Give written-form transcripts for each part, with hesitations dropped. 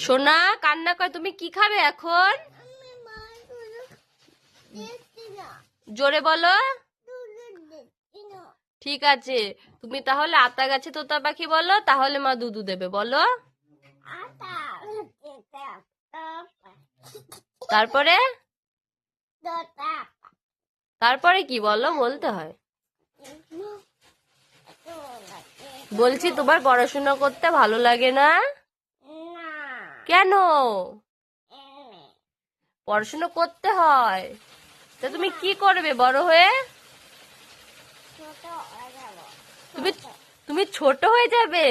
সোনা কান্না করে, তুমি কি খাবে এখন? জোরে বলো। ঠিক আছে, তুমি তাহলে আতা গাছে তোতা পাখি বলো, তাহলে মা দুধু দেবে। বলো। তারপরে তারপরে কি বলো, বলতে হয়। বলছি তোমার পড়াশোনা করতে ভালো লাগে না? কেন? পড়াশোনা করতে হয়। তা তুমি কি করবে বড় হয়ে? তুমি তুমি ছোট হয়ে যাবে।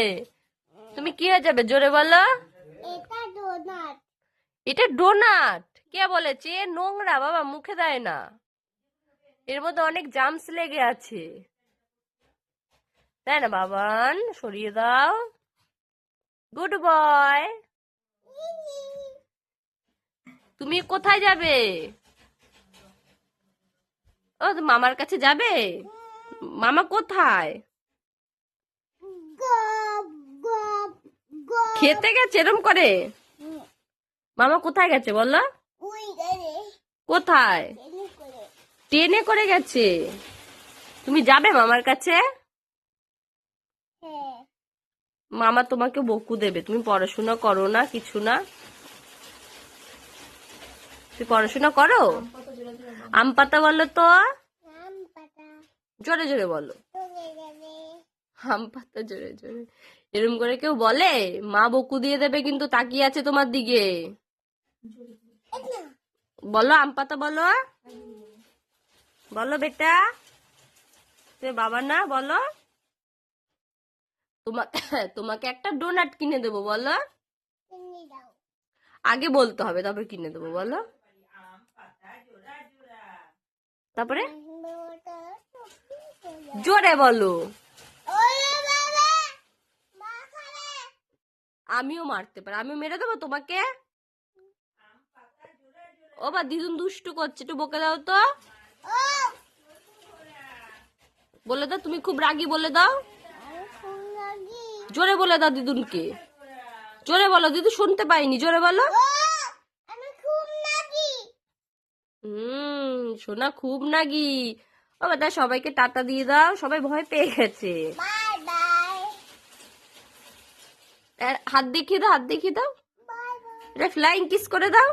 তুমি কি হয়ে যাবে জোরে বলো। এটা ডোনাট। কে বলেছে? নোংরা বাবা, মুখে দেয় না। এর মধ্যে অনেক জামস লেগে আছে, তাই না বাবান? সরিয়ে দাও। Good boy. তুমি কোথায় যাবে? ও, মামার কাছে যাবে? মামা কোথায়? খেতে গেছে এরম করে? মামা কোথায় গেছে বলো? কোথায়? ট্রেনে করে গেছে। তুমি যাবে মামার কাছে? মামা তোমাকে বকু দেবে, তুমি পড়াশোনা করো না, কিছু না। তুমি পড়াশোনা করো? আম পাতা বলো তো, জোরে জোরে বলো। আম পাতা জোরে জোরে। এরম করে কেউ বলে? মা বকু দিয়ে দেবে কিন্তু, তাকিয়ে আছে তোমার দিকে। বলো আম পাতা বলো। বলো বেটা, তুমি বাবা না, বলো। তোমাকে একটা ডোনাট কিনে দেবো, বলো। আগে বলতে হবে, তারপর কিনে দেবো, বলো। তারপরে জোরে বলো। আমিও মারতে পারি, আমিও মেরে দেবো তোমাকে। ও বা দিদুন দুষ্টু করছে, একটু বকে দাও তো। বলে দাও তুমি খুব রাগী, বলে দাও। জোরে বলে দাও দিদুনকে। জোরে বলো, দিদু শুনতে পাইনি, জোরে বলো। সোনা খুব নাগি। ও বেটা, সবাইকে টাটা দিয়ে দাও, সবাই ভয় পেয়ে গেছে। হাত দেখিয়ে দাও, হাত দেখিয়ে দাও। এটা ফ্লাইং কিস করে দাও।